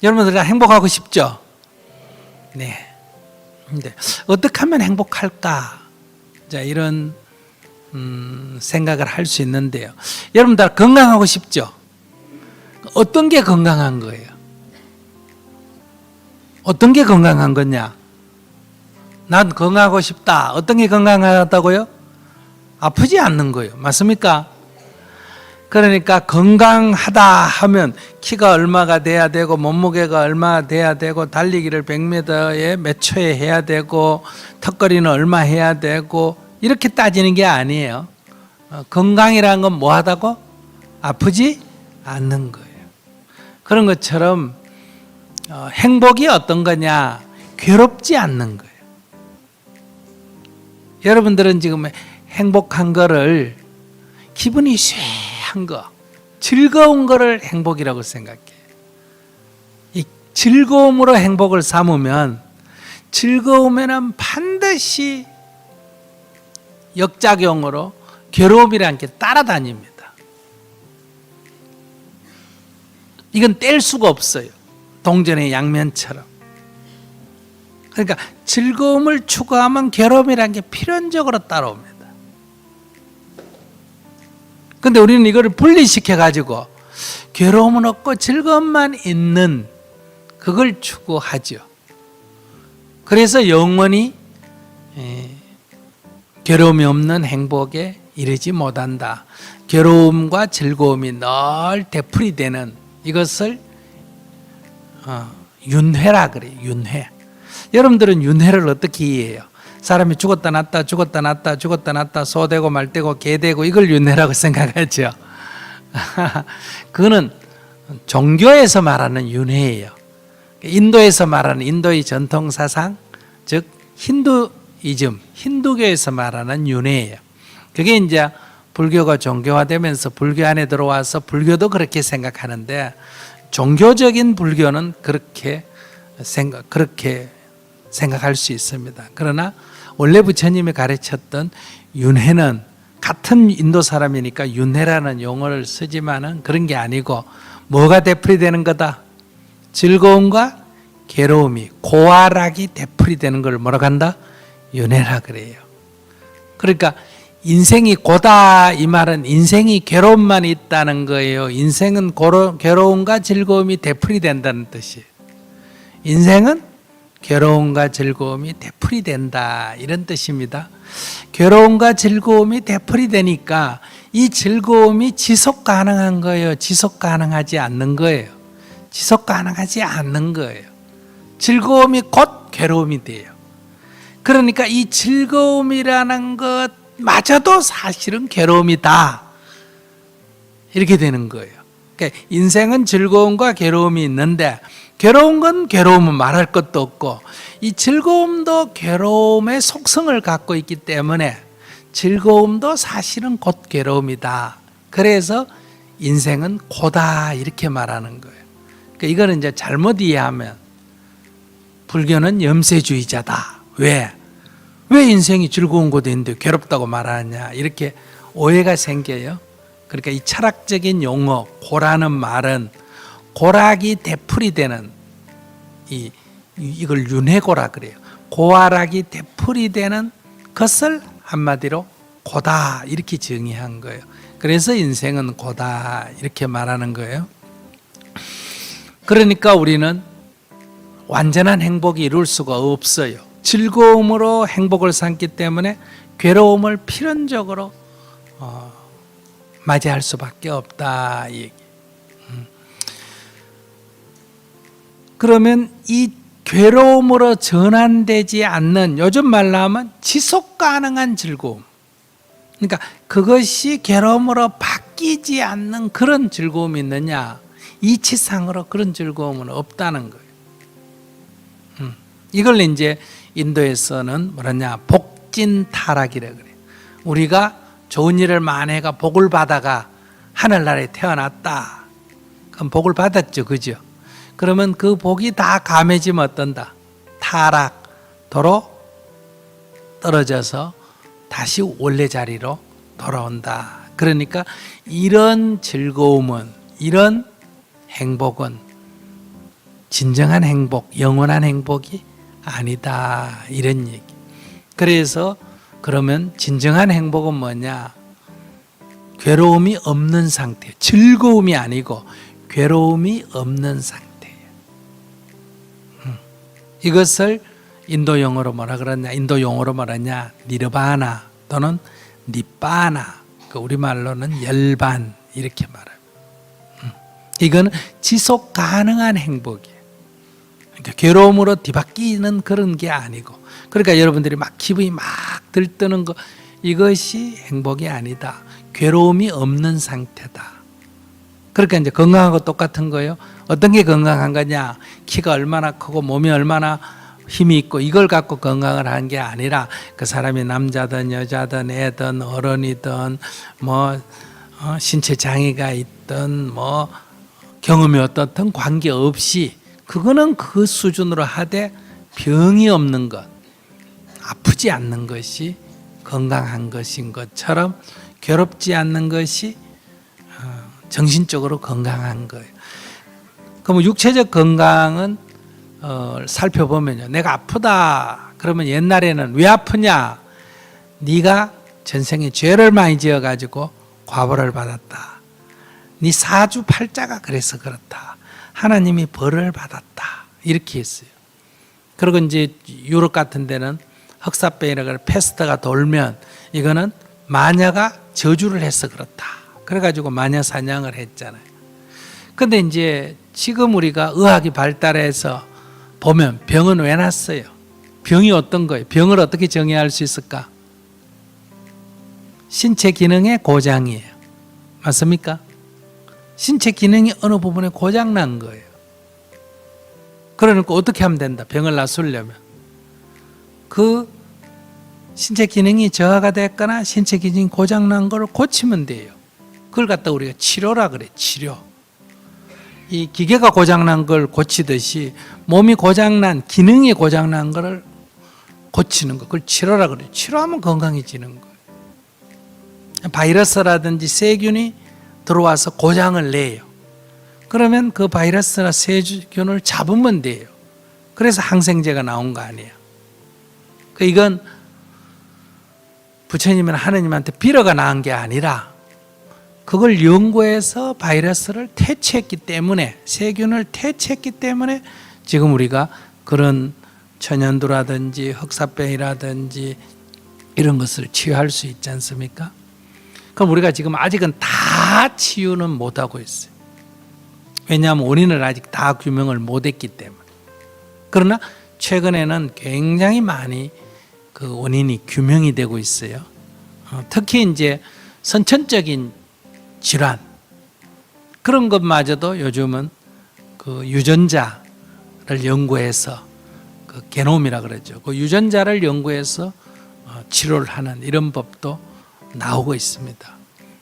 여러분들 다 행복하고 싶죠? 네. 근데 어떻게 하면 행복할까? 자, 이런 생각을 할 수 있는데요. 여러분들 다 건강하고 싶죠? 어떤 게 건강한 거예요? 어떤 게 건강한 거냐? 난 건강하고 싶다. 어떤 게 건강하다고요? 아프지 않는 거예요. 맞습니까? 그러니까 건강하다 하면 키가 얼마가 돼야 되고 몸무게가 얼마 돼야 되고 달리기를 100m에 몇 초에 해야 되고 턱걸이는 얼마 해야 되고 이렇게 따지는 게 아니에요. 건강이라는 건 뭐하다고? 아프지 않는 거예요. 그런 것처럼 행복이 어떤 거냐? 괴롭지 않는 거예요. 여러분들은 지금 행복한 거를 기분이 쇠한 거, 즐거운 거를 행복이라고 생각해요. 이 즐거움으로 행복을 삼으면 즐거움에는 반드시 역작용으로 괴로움이라는 게 따라다닙니다. 이건 뗄 수가 없어요. 동전의 양면처럼. 그러니까 즐거움을 추구하면 괴로움이라는 게 필연적으로 따라옵니다. 근데 우리는 이거를 분리시켜 가지고 괴로움은 없고 즐거움만 있는 그걸 추구하죠. 그래서 영원히 괴로움이 없는 행복에 이르지 못한다. 괴로움과 즐거움이 늘 되풀이되는 이것을 윤회라 그래요. 윤회. 여러분들은 윤회를 어떻게 이해해요? 사람이 죽었다 났다 죽었다 났다 죽었다 났다 소되고 말되고 개되고 이걸 윤회라고 생각하죠. 그거는 종교에서 말하는 윤회예요. 인도에서 말하는 인도의 전통 사상, 즉 힌두이즘, 힌두교에서 말하는 윤회예요. 그게 이제 불교가 종교화되면서 불교 안에 들어와서 불교도 그렇게 생각하는데 종교적인 불교는 그렇게 생각할 수 있습니다. 그러나 원래 부처님이 가르쳤던 윤회는 같은 인도 사람이니까 윤회라는 용어를 쓰지만은 그런 게 아니고 뭐가 되풀이되는 거다? 즐거움과 괴로움이 고아락이 되풀이되는 걸 뭐라고 한다? 윤회라 그래요. 그러니까 인생이 고다 이 말은 인생이 괴로움만 있다는 거예요. 인생은 괴로움과 즐거움이 되풀이된다는 뜻이에요. 인생은 괴로움과 즐거움이 되풀이된다 이런 뜻입니다. 괴로움과 즐거움이 되풀이되니까 이 즐거움이 지속 가능한 거예요. 지속 가능하지 않는 거예요. 지속 가능하지 않는 거예요. 즐거움이 곧 괴로움이 돼요. 그러니까 이 즐거움이라는 것마저도 사실은 괴로움이다 이렇게 되는 거예요. 그러니까 인생은 즐거움과 괴로움이 있는데 괴로운 건 괴로움은 말할 것도 없고 이 즐거움도 괴로움의 속성을 갖고 있기 때문에 즐거움도 사실은 곧 괴로움이다. 그래서 인생은 고다 이렇게 말하는 거예요. 그러니까 이거는 이제 잘못 이해하면 불교는 염세주의자다. 왜 인생이 즐거운 것도 있는데 괴롭다고 말하냐 이렇게 오해가 생겨요. 그러니까 이 철학적인 용어 고라는 말은 고락이 되풀이되는 이걸 윤회고라 그래요. 고아락이 되풀이되는 것을 한마디로 고다 이렇게 정의한 거예요. 그래서 인생은 고다 이렇게 말하는 거예요. 그러니까 우리는 완전한 행복이 이룰 수가 없어요. 즐거움으로 행복을 삼기 때문에 괴로움을 필연적으로 맞이할 수밖에 없다 이 얘기. 그러면 이 괴로움으로 전환되지 않는 요즘 말로 하면 지속 가능한 즐거움, 그러니까 그것이 괴로움으로 바뀌지 않는 그런 즐거움이 있느냐? 이치상으로 그런 즐거움은 없다는 거예요. 이걸 이제 인도에서는 뭐냐 복진타락이라 그래요. 우리가 좋은 일을 많이 해가 복을 받아가 하늘나라에 태어났다. 그럼 복을 받았죠, 그죠? 그러면 그 복이 다 감해지면 어떤다? 타락, 도로 떨어져서 다시 원래 자리로 돌아온다. 그러니까 이런 즐거움은, 이런 행복은 진정한 행복, 영원한 행복이 아니다. 이런 얘기. 그래서 그러면 진정한 행복은 뭐냐? 괴로움이 없는 상태. 즐거움이 아니고 괴로움이 없는 상태예요. 이것을 인도 용어로 뭐라 그러냐? 인도 용어로 말하냐? 니르바나 또는 니빠나. 우리말로는 열반 이렇게 말해요. 이건 지속 가능한 행복이에요. 그러니까 괴로움으로 뒤바뀌는 그런 게 아니고, 그러니까 여러분들이 막 기분이 막 들뜨는 거, 이것이 행복이 아니다. 괴로움이 없는 상태다. 그러니까 이제 건강하고 똑같은 거예요. 어떤 게 건강한 거냐? 키가 얼마나 크고 몸이 얼마나 힘이 있고 이걸 갖고 건강을 하는 게 아니라 그 사람이 남자든 여자든 애든 어른이든 뭐 신체 장애가 있든 뭐 경험이 어떻든 관계없이 그거는 그 수준으로 하되 병이 없는 것, 아프지 않는 것이 건강한 것인 것처럼 괴롭지 않는 것이 정신적으로 건강한 거예요. 그럼 육체적 건강은 살펴보면요, 내가 아프다 그러면 옛날에는 왜 아프냐? 네가 전생에 죄를 많이 지어가지고 과보를 받았다. 네 사주팔자가 그래서 그렇다. 하나님이 벌을 받았다. 이렇게 했어요. 그리고 이제 유럽 같은 데는 흑사병이라고 패스트가 돌면 이거는 마녀가 저주를 해서 그렇다. 그래가지고 마녀 사냥을 했잖아요. 근데 이제 지금 우리가 의학이 발달해서 보면 병은 왜 났어요? 병이 어떤 거예요? 병을 어떻게 정의할 수 있을까? 신체 기능의 고장이에요. 맞습니까? 신체 기능이 어느 부분에 고장 난 거예요. 그러니까 어떻게 하면 된다? 병을 낫으려면 그 신체 기능이 저하가 됐거나 신체 기능이 고장 난 걸 고치면 돼요. 그걸 갖다 우리가 치료라 그래. 치료. 이 기계가 고장난 걸 고치듯이 몸이 고장난, 기능이 고장난 거를 고치는 거, 그걸 치료라 그래요. 치료하면 건강해지는 거예요. 바이러스라든지 세균이 들어와서 고장을 내요. 그러면 그 바이러스나 세균을 잡으면 돼요. 그래서 항생제가 나온 거 아니에요. 이건 부처님은 하느님한테 빌어가 나은 게 아니라 그걸 연구해서 바이러스를 퇴치했기 때문에, 세균을 퇴치했기 때문에 지금 우리가 그런 천연두라든지 흑사병이라든지 이런 것을 치유할 수 있지 않습니까? 그럼 우리가 지금 아직은 다 치유는 못하고 있어요. 왜냐하면 원인을 아직 다 규명을 못했기 때문에. 그러나 최근에는 굉장히 많이 그 원인이 규명이 되고 있어요. 특히 이제 선천적인 질환, 그런 것마저도 요즘은 그 유전자를 연구해서 그 게놈이라 그러죠. 그 유전자를 연구해서 치료를 하는 이런 법도 나오고 있습니다.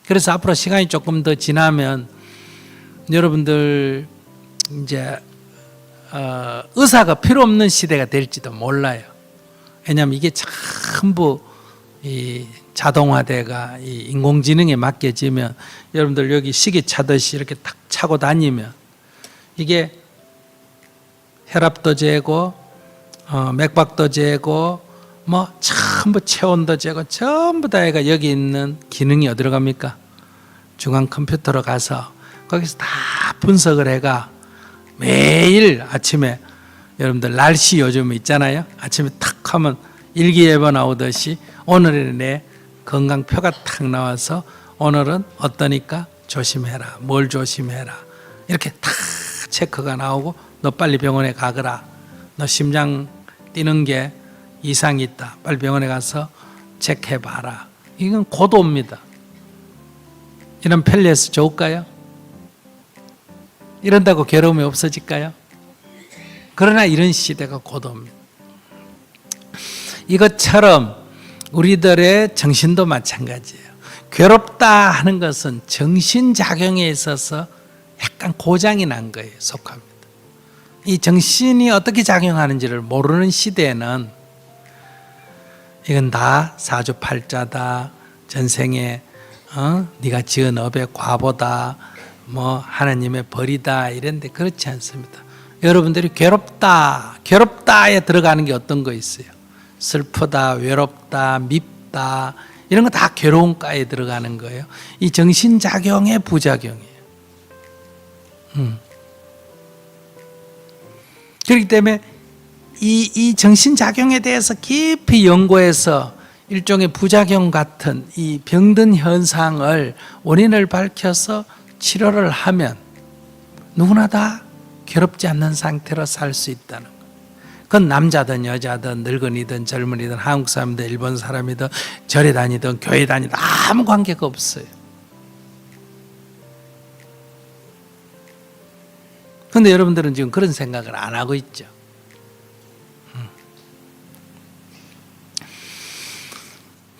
그래서 앞으로 시간이 조금 더 지나면 여러분들 이제 의사가 필요 없는 시대가 될지도 몰라요. 왜냐하면 이게 전부 이 자동화돼가 이 인공지능에 맡겨지면 여러분들 여기 시계 차듯이 이렇게 탁 차고 다니면 이게 혈압도 재고 맥박도 재고 뭐 전부 체온도 재고 전부 다 해가 여기 있는 기능이 어디로 갑니까? 중앙 컴퓨터로 가서 거기서 다 분석을 해가 매일 아침에 여러분들 날씨 요즘 있잖아요. 아침에 탁 하면 일기예보 나오듯이 오늘의 내 건강표가 탁 나와서 오늘은 어떠니까 조심해라, 뭘 조심해라, 이렇게 탁 체크가 나오고 너 빨리 병원에 가거라, 너 심장 뛰는 게 이상이 있다, 빨리 병원에 가서 체크해봐라. 이건 고도입니다. 이런 편리해서 좋을까요? 이런다고 괴로움이 없어질까요? 그러나 이런 시대가 고도입니다. 이것처럼 우리들의 정신도 마찬가지예요. 괴롭다 하는 것은 정신작용에 있어서 약간 고장이 난 거예요. 속합니다. 이 정신이 어떻게 작용하는지를 모르는 시대에는 이건 다 사주팔자다, 전생에 네가 지은 업의 과보다, 뭐 하나님의 벌이다 이런데 그렇지 않습니다. 여러분들이 괴롭다에 들어가는 게 어떤 거 있어요? 슬프다, 외롭다, 밉다 이런 거 다 괴로움가에 들어가는 거예요. 이 정신작용의 부작용이에요. 그렇기 때문에 이 정신작용에 대해서 깊이 연구해서 일종의 부작용 같은 이 병든 현상을 원인을 밝혀서 치료를 하면 누구나 다 괴롭지 않는 상태로 살 수 있다는 거예요. 그건 남자든 여자든 늙은이든 젊은이든 한국 사람이든 일본 사람이든 절에 다니든 교회 다니든 아무 관계가 없어요. 그런데 여러분들은 지금 그런 생각을 안 하고 있죠.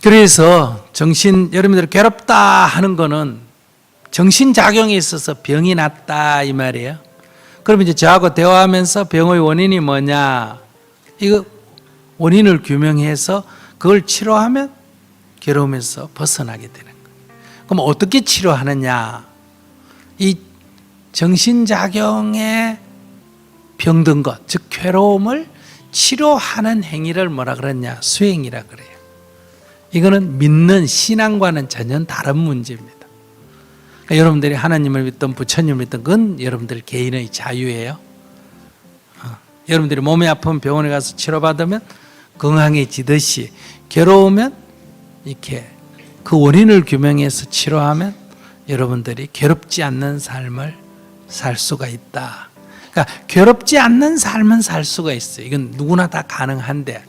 그래서 여러분들이 괴롭다 하는 거는 정신작용에 있어서 병이 났다 이 말이에요. 그럼 이제 저하고 대화하면서 병의 원인이 뭐냐, 이거 원인을 규명해서 그걸 치료하면 괴로움에서 벗어나게 되는 거예요. 그럼 어떻게 치료하느냐? 이 정신작용에 병든 것, 즉 괴로움을 치료하는 행위를 뭐라 그러냐? 수행이라 그래요. 이거는 믿는 신앙과는 전혀 다른 문제입니다. 그러니까 여러분들이 하나님을 믿든 부처님을 믿든 그건 여러분들 개인의 자유예요. 여러분들이 몸이 아프면 병원에 가서 치료받으면 건강해지듯이 괴로우면 이렇게 그 원인을 규명해서 치료하면 여러분들이 괴롭지 않는 삶을 살 수가 있다. 그러니까 괴롭지 않는 삶은 살 수가 있어요. 이건 누구나 다 가능한데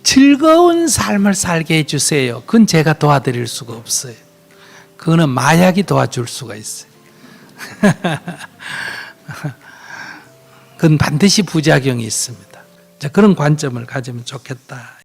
즐거운 삶을 살게 해주세요. 그건 제가 도와드릴 수가 없어요. 그거는 마약이 도와줄 수가 있어요. 그건 반드시 부작용이 있습니다. 자, 그런 관점을 가지면 좋겠다.